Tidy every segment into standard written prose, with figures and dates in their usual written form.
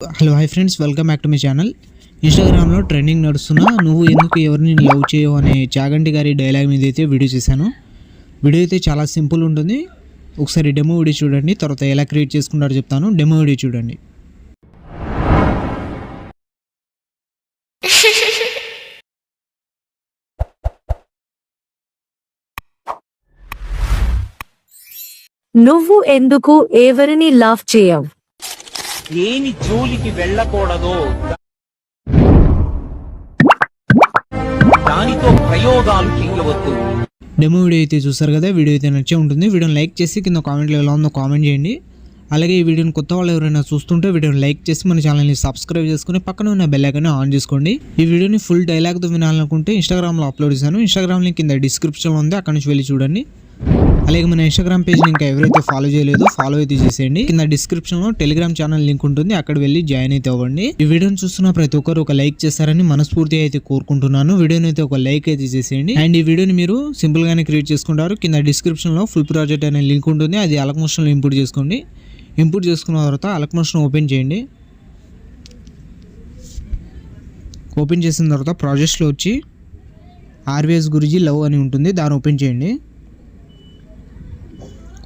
Hello hi friends, welcome back to my channel. ఇన్స్టాగ్రామ్లో trending నడుస్తున్న నువ్వు ఎందుకు ఎవరిని లవ్ చేయవు అనే చాగంటి గారి డైలాగ్ మీద అయితే వీడియో చేశాను. వీడియో అయితే చాలా సింపుల్ ఉంటుంది. ఒకసారి డెమో వీడియో చూడండి, తర్వాత ఎలా క్రియేట్ చేసుకుంటారో చెప్తాను. డెమో వీడియో చూడండి. నువ్వు ఎందుకు ఎవరిని లవ్ చేయవు? ఏమి జోలికి వెళ్ళకూడదో దానితో ప్రయోగాలు చేయవద్దు. డెమో వీడియో అయితే చూస్తారు కదా, వీడియో అయితే నచ్చే ఉంటుంది. వీడియోని లైక్ చేసి కింద కామెంట్లో ఎలా ఉందో కామెంట్ చేయండి. అలాగే ఈ వీడియోని కొత్త వాళ్ళు ఎవరైనా చూస్తుంటే వీడియోని లైక్ చేసి మన ఛానల్ని సబ్స్క్రైబ్ చేసుకుని పక్కన ఉన్న బెల్ ఐకాన్ ఆన్ చేసుకోండి. ఈ వీడియోని ఫుల్ డైలాగ్తో వినాలనుకుంటే ఇన్స్టాగ్రామ్లో అప్లోడ్ చేశాను. ఇన్స్టాగ్రామ్ లింక్ కింద డిస్క్రిప్షన్లో ఉంది, అక్కడ నుంచి వెళ్ళి చూడండి. అలాగే మన ఇన్స్టాగ్రామ్ పేజ్ని ఇంకా ఎవరైతే ఫాలో చేయలేదో ఫాలో అయితే చేసేయండి. కింద డిస్క్రిప్షన్లో టెలిగ్రామ్ ఛానల్ లింక్ ఉంటుంది, అక్కడ వెళ్ళి జాయిన్ అయితే అవ్వండి. ఈ వీడియోని చూస్తున్న ప్రతి ఒక్కరు ఒక లైక్ చేస్తారని మనస్ఫూర్తిగా అయితే కోరుకుంటున్నాను. వీడియోని అయితే ఒక లైక్ అయితే చేసేయండి. అండ్ ఈ వీడియోని మీరు సింపుల్ గానే క్రియేట్ చేసుకుంటారు. కింద డిస్క్రిప్షన్లో ఫుల్ ప్రాజెక్ట్ అనే లింక్ ఉంటుంది, అది అలక్మోషన్లో ఇంపోర్ట్ చేసుకోండి. ఇంపోర్ట్ చేసుకున్న తర్వాత అలక్మోషన్ ఓపెన్ చేయండి. ఓపెన్ చేసిన తర్వాత ప్రాజెక్ట్స్లో వచ్చి ఆర్వీఎస్ గురించి లవ్ అని ఉంటుంది, దాన్ని ఓపెన్ చేయండి.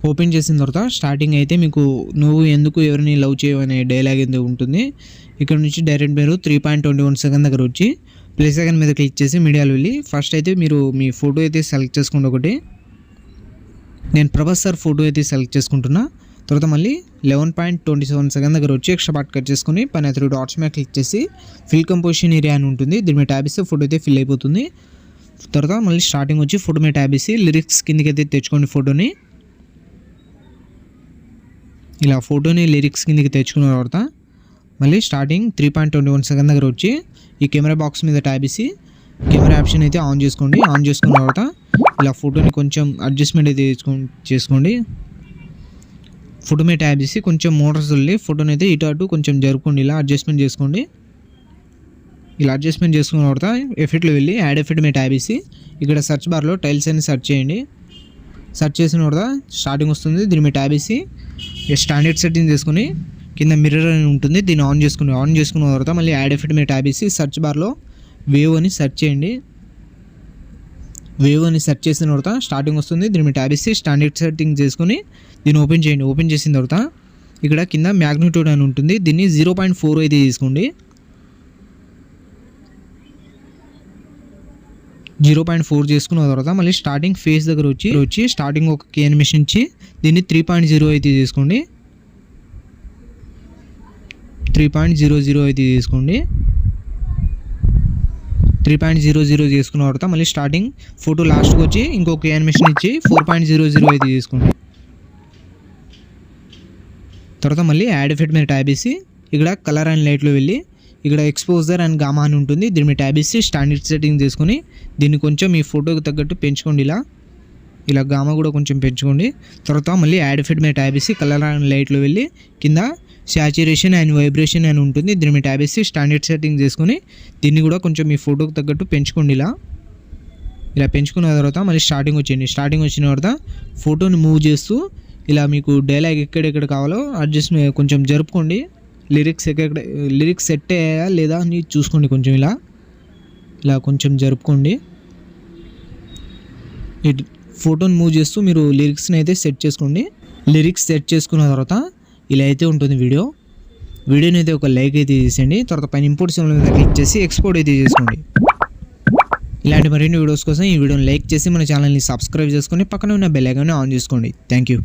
ఓపెన్ చేసిన తర్వాత స్టార్టింగ్ అయితే మీకు నువ్వు ఎందుకు ఎవరిని లవ్ చేయవు అనే డైలాగ్ అయితే ఉంటుంది. ఇక్కడ నుంచి డైరెక్ట్ మీరు 3.21 సెకండ్ దగ్గర వచ్చి ప్లే సెకండ్ మీద క్లిక్ చేసి మీడియాలో వెళ్ళి ఫస్ట్ అయితే మీరు మీ ఫోటో అయితే సెలెక్ట్ చేసుకోండి. ఒకటి నేను ప్రభాస్ సార్ ఫోటో అయితే సెలెక్ట్ చేసుకుంటున్నా. తర్వాత మళ్ళీ 11.27 సెకండ్ దగ్గర వచ్చి ఎక్స్ట్రా పార్ట్ కట్ చేసుకుని పైన 3 డాట్స్ మీద క్లిక్ చేసి ఫిల్ కంపోజిషన్ ఏరియా అని ఉంటుంది, దీని మీద ట్యాబ్ ఇస్తే ఫోటో అయితే ఫిల్ అయిపోతుంది. తర్వాత మళ్ళీ స్టార్టింగ్ వచ్చి ఫోటో మీద ట్యాబ్ ఇసి లిరిక్స్ కిందకి అయితే తెచ్చుకోండి. ఫోటోని ఇలా ఫోటోని లిరిక్స్ కిందకి తెచ్చుకున్న తర్వాత మళ్ళీ స్టార్టింగ్ 3.21 సెకండ్ దగ్గర వచ్చి ఈ కెమెరా బాక్స్ మీద ట్యాబ్ ఇసి కెమెరా ఆప్షన్ అయితే ఆన్ చేసుకోండి. ఆన్ చేసుకున్న తర్వాత ఇలా ఫోటోని కొంచెం అడ్జస్ట్మెంట్ అయితే చేసుకోండి. ఫోటో మీద ట్యాబ్ చేసి కొంచెం మోటార్స్ వెళ్ళి ఫోటోని అయితే ఇటు అటు కొంచెం జరుపుకోండి. ఇలా అడ్జస్ట్మెంట్ చేసుకోండి. ఇలా అడ్జస్ట్మెంట్ చేసుకున్న తర్వాత ఎఫెక్ట్లో వెళ్ళి యాడ్ ఎఫెక్ట్ మీద ట్యాబ్ చేసి ఇక్కడ సెర్చ్ బార్లో టైల్స్ అని సెర్చ్ చేయండి. సెర్చ్ చేసిన తర్వాత స్టార్టింగ్ వస్తుంది, దీని మీద ట్యాబ్ వేసి స్టాండర్డ్ సెట్టింగ్ చేసుకుని కింద మిర్రర్ అని ఉంటుంది, దీన్ని ఆన్ చేసుకున్న తర్వాత మళ్ళీ యాడ్ ఎఫెక్ట్ మీద ట్యాబ్ వేసి సెర్చ్ బార్లో వేవ్ అని సెర్చ్ చేయండి. వేవ్ అని సెర్చ్ చేసిన తర్వాత స్టార్టింగ్ వస్తుంది, దీని మీద ట్యాబ్ వేసి స్టాండర్డ్ సెట్టింగ్ చేసుకుని దీన్ని ఓపెన్ చేయండి. ఓపెన్ చేసిన తర్వాత ఇక్కడ కింద మ్యాగ్నిట్యూడ్ అని ఉంటుంది, దీన్ని 0.4 అయితే తీసుకోండి. 0.4 చేసుకున్న తర్వాత మళ్ళీ స్టార్టింగ్ ఫేస్ దగ్గర వచ్చి స్టార్టింగ్ ఒక కే అనిమేషన్ ఇచ్చి దీన్ని 3.0 అయితే తీసుకోండి. 3.00 అయితే తీసుకోండి. 3.00 చేసుకున్న తర్వాత మళ్ళీ స్టార్టింగ్ ఫోటో లాస్ట్కి వచ్చి ఇంకొక యానిమేషన్ ఇచ్చి 4.00 అయితే తీసుకోండి. తర్వాత మళ్ళీ యాడ్ ఎఫెక్ట్ మీద ట్యాబ్ వేసి ఇక్కడ కలర్ అండ్ లైట్లో వెళ్ళి ఇక్కడ ఎక్స్పోజర్ అండ్ గామా అని ఉంటుంది, దీని మీద ట్యాబ్ ఇచ్చి స్టాండర్డ్ సెట్టింగ్ చేసుకుని దీన్ని కొంచెం మీ ఫోటోకి తగ్గట్టు పెంచుకోండి. ఇలా గామా కూడా కొంచెం పెంచుకోండి. తర్వాత మళ్ళీ యాడ్ ఎఫెక్ట్ మీద ట్యాబ్ వేసి కలర్ అండ్ లైట్లో వెళ్ళి కింద శాచురేషన్ అండ్ వైబ్రేషన్ అని ఉంటుంది, దీని మీద ట్యాబ్ వేసి స్టాండర్డ్ సెట్టింగ్ చేసుకుని దీన్ని కూడా కొంచెం మీ ఫోటోకి తగ్గట్టు పెంచుకోండి. ఇలా పెంచుకున్న తర్వాత మళ్ళీ స్టార్టింగ్ వచ్చేయండి. స్టార్టింగ్ వచ్చిన తర్వాత ఫోటోని మూవ్ చేస్తూ ఇలా మీకు డైలాగ్ ఎక్కడెక్కడ కావాలో అడ్జస్ట్ కొంచెం జరుపుకోండి. లిరిక్స్ సెట్ అయ్యాయా లేదా అని చూసుకోండి. కొంచెం ఇలా కొంచెం జరుపుకోండి. ఫోటోని మూవ్ చేస్తూ మీరు లిరిక్స్ని అయితే సెట్ చేసుకోండి. లిరిక్స్ సెట్ చేసుకున్న తర్వాత ఇలా అయితే ఉంటుంది వీడియోని అయితే ఒక లైక్ అయితే చేసేయండి. తర్వాత పైన ఇంపోర్ట్ సింబల్ మీద క్లిక్ చేసి ఎక్స్పోర్ట్ అయితే చేసుకోండి. ఇలాంటి మరిన్ని వీడియోస్ కోసం ఈ వీడియోని లైక్ చేసి మన ఛానల్ని సబ్స్క్రైబ్ చేసుకొని పక్కన ఉన్న బెల్ ఐకాన్ని ఆన్ చేసుకోండి. Thank you.